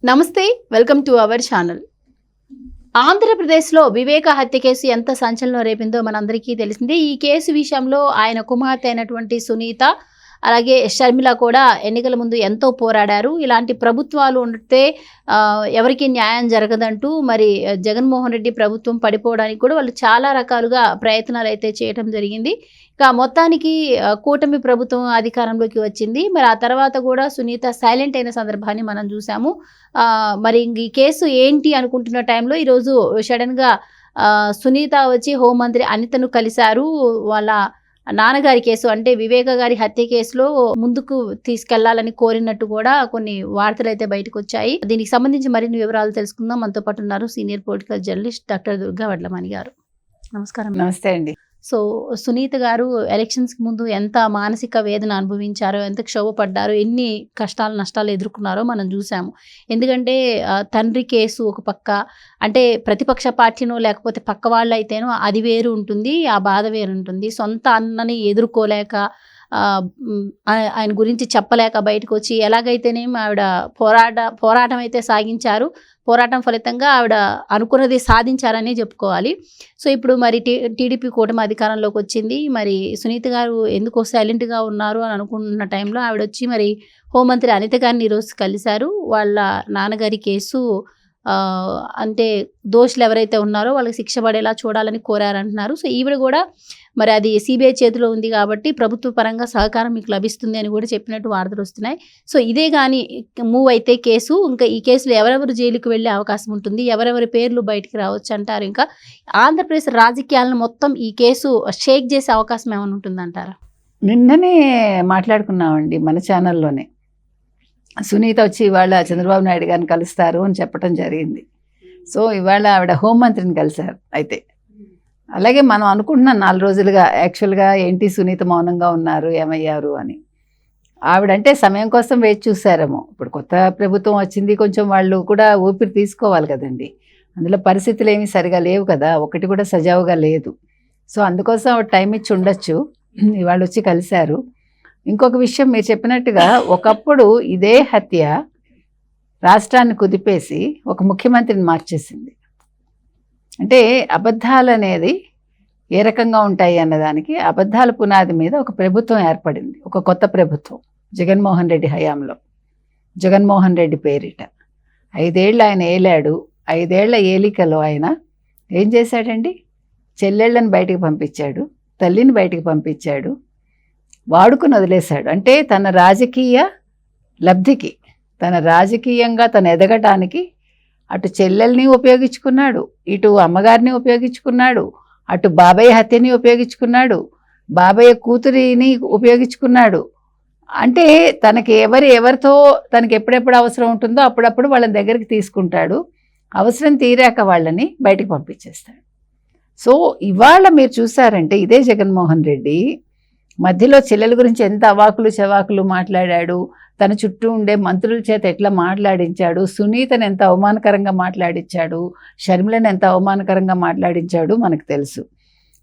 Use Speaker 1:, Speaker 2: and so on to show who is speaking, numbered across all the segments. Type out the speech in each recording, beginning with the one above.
Speaker 1: నమస్తే, welcome to our channel. ఆంధ్రప్రదేశ్లో వివేక హత్య కేసు ఎంత సంచలనం రేపిందో మనందరికీ తెలిసిందే. ఈ కేసు విషయంలో ఆయన కుమార్తె అయినటువంటి సునీత అలాగే షర్మిల కూడా ఎన్నికల ముందు ఎంతో పోరాడారు. ఇలాంటి ప్రభుత్వాలు ఉంటే ఎవరికి న్యాయం జరగదంటూ మరి జగన్మోహన్ రెడ్డి ప్రభుత్వం పడిపోవడానికి కూడా వాళ్ళు చాలా రకాలుగా ప్రయత్నాలు అయితే చేయడం జరిగింది. ఇక మొత్తానికి కూటమి ప్రభుత్వం అధికారంలోకి వచ్చింది. మరి ఆ తర్వాత కూడా సునీత సైలెంట్ అయిన సందర్భాన్ని మనం చూసాము. మరి ఈ కేసు ఏంటి అనుకుంటున్న టైంలో ఈరోజు సడన్గా సునీత వచ్చి హోంమంత్రి అనితను కలిశారు. వాళ్ళ నాన్నగారి కేసు అంటే వివేక గారి హత్య కేసులో ముందుకు తీసుకెళ్లాలని కోరినట్టు కూడా కొన్ని వార్తలు అయితే బయటకు వచ్చాయి. దీనికి సంబంధించి మరిన్ని వివరాలు తెలుసుకుందాం. మనతో పాటు ఉన్నారు senior political journalist doctor Durga Vadlamani గారు. నమస్కారం.
Speaker 2: నమస్తే అండి.
Speaker 1: సో సునీత గారు ఎలక్షన్స్కి ముందు ఎంత మానసిక వేదన అనుభవించారో, ఎంత క్షోభపడ్డారో, ఎన్ని కష్టాలు నష్టాలు ఎదుర్కొన్నారో మనం చూసాము. ఎందుకంటే తండ్రి కేసు ఒక పక్క, అంటే ప్రతిపక్ష పార్టీనో లేకపోతే పక్క వాళ్ళు అయితేనో అది వేరు ఉంటుంది, ఆ బాధ వేరు ఉంటుంది. సొంత అన్నని ఎదుర్కోలేక ఆయన గురించి చెప్పలేక బయటకు వచ్చి ఎలాగైతేనేమి ఆవిడ పోరాటం అయితే సాగించారు. పోరాటం ఫలితంగా ఆవిడ అనుకున్నది సాధించారని చెప్పుకోవాలి. సో ఇప్పుడు మరి టీడీపీ కూటమి అధికారంలోకి వచ్చింది. మరి సునీత గారు ఎందుకో సైలెంట్గా ఉన్నారు అని అనుకున్న టైంలో ఆవిడ వచ్చి మరి హోంమంత్రి అనిత గారిని ఈరోజు కలిశారు. వాళ్ళ నాన్నగారి కేసు అంటే దోషులు ఎవరైతే ఉన్నారో వాళ్ళకి శిక్ష పడేలా చూడాలని కోరారంటున్నారు. సో ఈవిడ కూడా మరి అది సిబిఐ చేతిలో ఉంది కాబట్టి ప్రభుత్వ పరంగా సహకారం మీకు లభిస్తుంది అని కూడా చెప్పినట్టు వార్తలు వస్తున్నాయి. సో ఇదే కానీ మూవ్ అయితే కేసు, ఇంకా ఈ కేసులో ఎవరెవరు జైలుకి వెళ్ళే అవకాశం ఉంటుంది, ఎవరెవరి పేర్లు బయటికి రావచ్చు అంటారు. ఇంకా ఆంధ్రప్రదేశ్ రాజకీయాలను మొత్తం ఈ కేసు షేక్ చేసే అవకాశం ఏమైనా ఉంటుందంటారా?
Speaker 2: నిన్ననే మాట్లాడుకున్నామండి మన ఛానల్లోనే. సునీత వచ్చి ఇవాళ చంద్రబాబు నాయుడు గారిని కలుస్తారు అని చెప్పడం జరిగింది. సో ఇవాళ ఆవిడ హోంమంత్రిని కలిశారు. అయితే అలాగే మనం అనుకుంటున్నాం 4 రోజులుగా యాక్చువల్గా ఏంటి సునీత మౌనంగా ఉన్నారు, ఏమయ్యారు అని. ఆవిడంటే సమయం కోసం వేచి చూసారేమో. ఇప్పుడు కొత్త ప్రభుత్వం వచ్చింది, కొంచెం వాళ్ళు కూడా ఊపిరి తీసుకోవాలి కదండి. అందులో పరిస్థితులు ఏమీ సరిగా లేవు కదా, ఒకటి కూడా సజావుగా లేదు. సో అందుకోసం ఆవిడ టైం ఇచ్చి ఉండొచ్చు. ఇవాళ వచ్చి కలిశారు. ఇంకొక విషయం, మీరు చెప్పినట్టుగా ఒకప్పుడు ఇదే హత్య రాష్ట్రాన్ని కుదిపేసి ఒక ముఖ్యమంత్రిని మార్చేసింది. అంటే అబద్ధాలు అనేది ఏ రకంగా ఉంటాయి అన్నదానికి అబద్ధాల పునాది మీద ఒక ప్రభుత్వం ఏర్పడింది, ఒక కొత్త ప్రభుత్వం జగన్మోహన్ రెడ్డి హయాంలో. జగన్మోహన్ రెడ్డి పేరిట 5 ఏళ్ళు ఆయన ఏలాడు. 5 ఏళ్ల ఏలికలో ఆయన ఏం చేశాడండి? చెల్లెళ్ళని బయటికి పంపించాడు, తల్లిని బయటికి పంపించాడు, వాడుకుని వదిలేశాడు. అంటే తన రాజకీయ లబ్ధికి, తన రాజకీయంగా తను ఎదగటానికి అటు చెల్లెల్ని ఉపయోగించుకున్నాడు, ఇటు అమ్మగారిని ఉపయోగించుకున్నాడు, అటు బాబాయ్ హత్యని ఉపయోగించుకున్నాడు, బాబాయ్ కూతురిని ఉపయోగించుకున్నాడు. అంటే తనకి ఎవరితో తనకి ఎప్పుడెప్పుడు అవసరం ఉంటుందో అప్పుడప్పుడు వాళ్ళని దగ్గరికి తీసుకుంటాడు. అవసరం తీరాక వాళ్ళని బయటికి పంపించేస్తాడు. సో ఇవాళ మీరు చూసారంటే ఇదే జగన్మోహన్ రెడ్డి మధ్యలో చెల్లెల గురించి ఎంత అవాకులు చవాకులు మాట్లాడాడు, తన చుట్టూ ఉండే మంత్రుల చేత ఎట్లా మాట్లాడించాడు, సునీతను ఎంత అవమానకరంగా మాట్లాడించాడు, షర్మిలను ఎంత అవమానకరంగా మాట్లాడించాడు మనకు తెలుసు.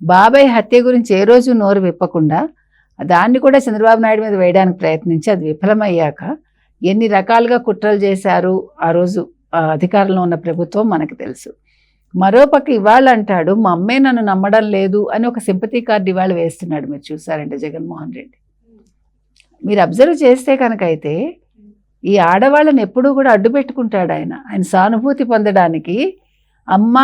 Speaker 2: బాబాయ్ హత్య గురించి ఏ రోజు నోరు విప్పకుండా దాన్ని కూడా చంద్రబాబు నాయుడు మీద వేయడానికి ప్రయత్నించి అది విఫలమయ్యాక ఎన్ని రకాలుగా కుట్రలు చేశారు ఆ రోజు అధికారంలో ఉన్న ప్రభుత్వం మనకు తెలుసు. మరోపక్క ఇవాళ అంటాడు మా అమ్మే నన్ను నమ్మడం లేదు అని ఒక సింపతి కార్డు ఇవాళ వేస్తున్నాడు. మీరు చూసారంటే జగన్మోహన్ రెడ్డి, మీరు అబ్జర్వ్ చేస్తే కనుక అయితే ఈ ఆడవాళ్ళని ఎప్పుడూ కూడా అడ్డు పెట్టుకుంటాడు ఆయన. ఆయన సానుభూతి పొందడానికి అమ్మ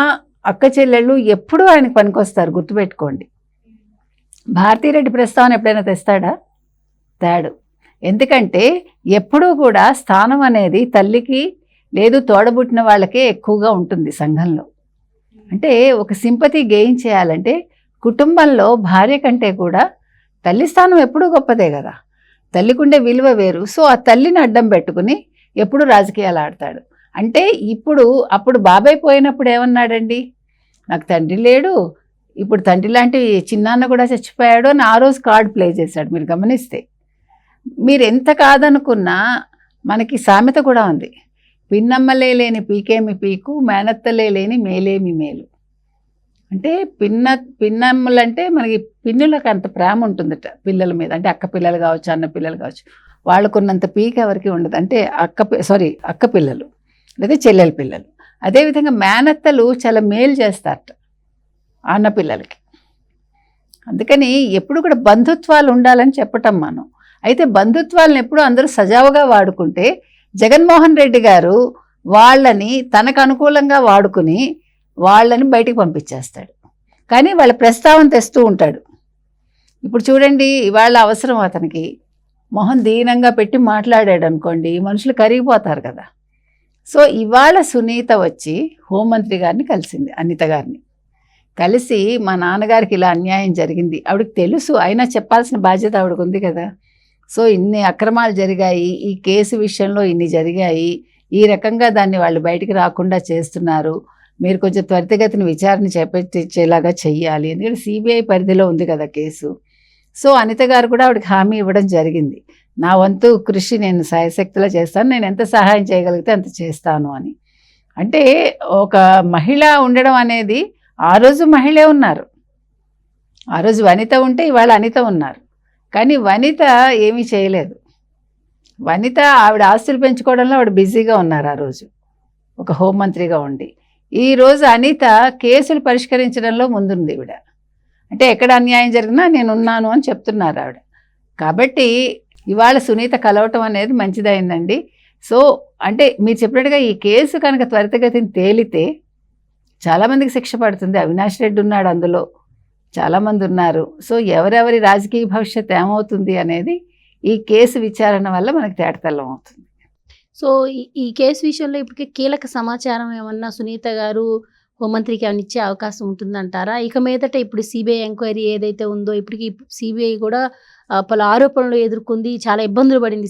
Speaker 2: అక్క చెల్లెళ్ళు ఎప్పుడూ ఆయనకు పనికొస్తారు, గుర్తుపెట్టుకోండి. భారతీరెడ్డి ప్రస్తావన ఎప్పుడైనా తెస్తాడా? తేడు. ఎందుకంటే ఎప్పుడూ కూడా స్థానం అనేది తల్లికి లేదు తోడబుట్టిన వాళ్ళకే ఎక్కువగా ఉంటుంది సంఘంలో. అంటే ఒక సింపతి గెయిన్ చేయాలంటే కుటుంబంలో భార్య కంటే కూడా తల్లి స్థానం ఎప్పుడూ గొప్పదే కదా, తల్లికుండే విలువ వేరు. సో ఆ తల్లిని అడ్డం పెట్టుకుని ఎప్పుడు రాజకీయాలు ఆడతాడు. అంటే అప్పుడు బాబాయ్ పోయినప్పుడు ఏమన్నాడండి, నాకు తండ్రి లేడు, ఇప్పుడు తండ్రి లాంటి చిన్నాన్న కూడా చచ్చిపోయాడు అని ఆ రోజు కార్డు ప్లే చేశాడు. మీరు గమనిస్తే, మీరు ఎంత కాదనుకున్నా మనకి సామెత కూడా ఉంది, పిన్నమ్మలే లేని పీకేమి పీకు, మేనత్తలే లేని మేలేమి మేలు. అంటే పిన్నమ్మలంటే మనకి పిన్నులకు అంత ప్రేమ ఉంటుందట పిల్లల మీద. అంటే అక్క పిల్లలు కావచ్చు, అన్న పిల్లలు కావచ్చు, వాళ్ళకున్నంత పీక ఎవరికి ఉండదు. అంటే అక్క పిల్లలు లేదా చెల్లెల పిల్లలు. అదేవిధంగా మేనత్తలు చాలా మేలు చేస్తారట అన్నపిల్లలకి. అందుకని ఎప్పుడు కూడా బంధుత్వాలు ఉండాలని చెప్పటం మనం. అయితే బంధుత్వాలను ఎప్పుడు అందరూ సజావుగా వాడుకుంటే జగన్మోహన్ రెడ్డి గారు వాళ్ళని తనకు అనుకూలంగా వాడుకుని వాళ్ళని బయటికి పంపించేస్తాడు. కానీ వాళ్ళ ప్రస్తావన తెస్తూ ఉంటాడు. ఇప్పుడు చూడండి, ఇవాళ అవసరం అతనికి మొహం దీనంగా పెట్టి మాట్లాడాడు అనుకోండి, మనుషులు కరిగిపోతారు కదా. సో ఇవాళ సునీత వచ్చి హోంమంత్రి గారిని కలిసింది, అనిత గారిని కలిసి మా నాన్నగారికి ఇలా అన్యాయం జరిగింది ఆవిడకి తెలుసు, అయినా చెప్పాల్సిన బాధ్యత ఆవిడకు ఉంది కదా. సో ఇన్ని అక్రమాలు జరిగాయి, ఈ కేసు విషయంలో ఇన్ని జరిగాయి, ఈ రకంగా దాన్ని వాళ్ళు బయటికి రాకుండా చేస్తున్నారు, మీరు కొంచెం త్వరితగతిని విచారణ చేపట్టేలాగా చెయ్యాలి, ఎందుకంటే సిబిఐ పరిధిలో ఉంది కదా కేసు. సో అనిత గారు కూడా ఆవిడకి హామీ ఇవ్వడం జరిగింది, నా వంతు కృషి నేను సాయశక్తిలో చేస్తాను, నేను ఎంత సహాయం చేయగలిగితే అంత చేస్తాను అని. అంటే ఒక మహిళ ఉండడం అనేది, ఆ రోజు మహిళే ఉన్నారు, ఆ రోజు వనిత ఉంటే ఇవాళ అనిత ఉన్నారు. కానీ వనిత ఏమీ చేయలేదు. వనిత ఆవిడ ఆస్తులు పెంచుకోవడంలో ఆవిడ బిజీగా ఉన్నారు ఆ రోజు ఒక హోంమంత్రిగా ఉండి. ఈరోజు అనిత కేసులు పరిష్కరించడంలో ముందుంది ఈవిడ. అంటే ఎక్కడ అన్యాయం జరిగినా నేనున్నాను అని చెప్తున్నారు ఆవిడ. కాబట్టి ఇవాళ సునీత కలవటం అనేది మంచిదైందండి. సో అంటే మీరు చెప్పినట్టుగా ఈ కేసు కనుక త్వరితగతిని తేలితే చాలామందికి శిక్ష పడుతుంది. అవినాష్ రెడ్డి ఉన్నాడు, అందులో చాలామంది ఉన్నారు. సో ఎవరెవరి రాజకీయ భవిష్యత్తు ఏమవుతుంది అనేది ఈ కేసు విచారణ వల్ల మనకు తేటతెల్లం అవుతుంది.
Speaker 1: సో ఈ కేసు విషయంలో ఇప్పటికే కీలక సమాచారం ఏమన్నా సునీత గారు హోంమంత్రికి ఏమైనా ఇచ్చే అవకాశం ఉంటుందంటారా? ఇక మీదట ఇప్పుడు సిబిఐ ఎంక్వైరీ ఏదైతే ఉందో, ఇప్పటికి సిబిఐ కూడా పలు ఆరోపణలు ఎదుర్కొంది, చాలా ఇబ్బందులు పడింది.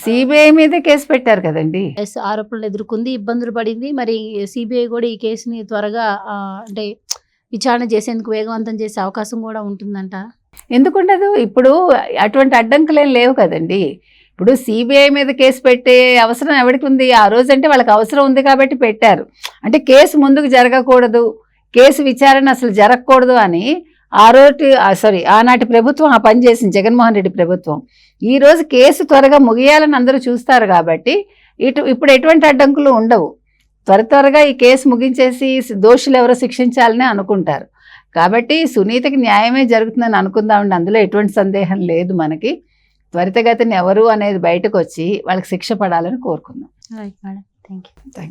Speaker 1: సిబిఐ
Speaker 2: మీద కేసు పెట్టారు కదండి,
Speaker 1: ఆరోపణలు ఎదుర్కొంది, ఇబ్బందులు పడింది. మరి సిబిఐ కూడా ఈ కేసుని త్వరగా అంటే విచారణ చేసేందుకు వేగవంతం చేసే అవకాశం కూడా ఉంటుందంట.
Speaker 2: ఎందుకుండదు? ఇప్పుడు అటువంటి అడ్డంకులేం లేవు కదండి. ఇప్పుడు సిబిఐ మీద కేసు పెట్టే అవసరం ఎవరికి ఉంది? ఆ రోజు అంటే వాళ్ళకి అవసరం ఉంది కాబట్టి పెట్టారు. అంటే కేసు ముందుకు జరగకూడదు, కేసు విచారణ అసలు జరగకూడదు అని ఆనాటి ప్రభుత్వం ఆ పని చేసింది, జగన్మోహన్ రెడ్డి ప్రభుత్వం. ఈరోజు కేసు త్వరగా ముగియాలని అందరూ చూస్తారు కాబట్టి ఇప్పుడు ఎటువంటి అడ్డంకులు ఉండవు. త్వరగా ఈ కేసు ముగించేసి దోషులు ఎవరో శిక్షించాలని అనుకుంటారు. కాబట్టి సునీతకి న్యాయమే జరుగుతుందని అనుకుందామండి, అందులో ఎటువంటి సందేహం లేదు మనకి. త్వరితగతిని ఎవరు అనేది బయటకు వచ్చి వాళ్ళకి శిక్ష పడాలని కోరుకుందాం.
Speaker 1: Right madam, thank you.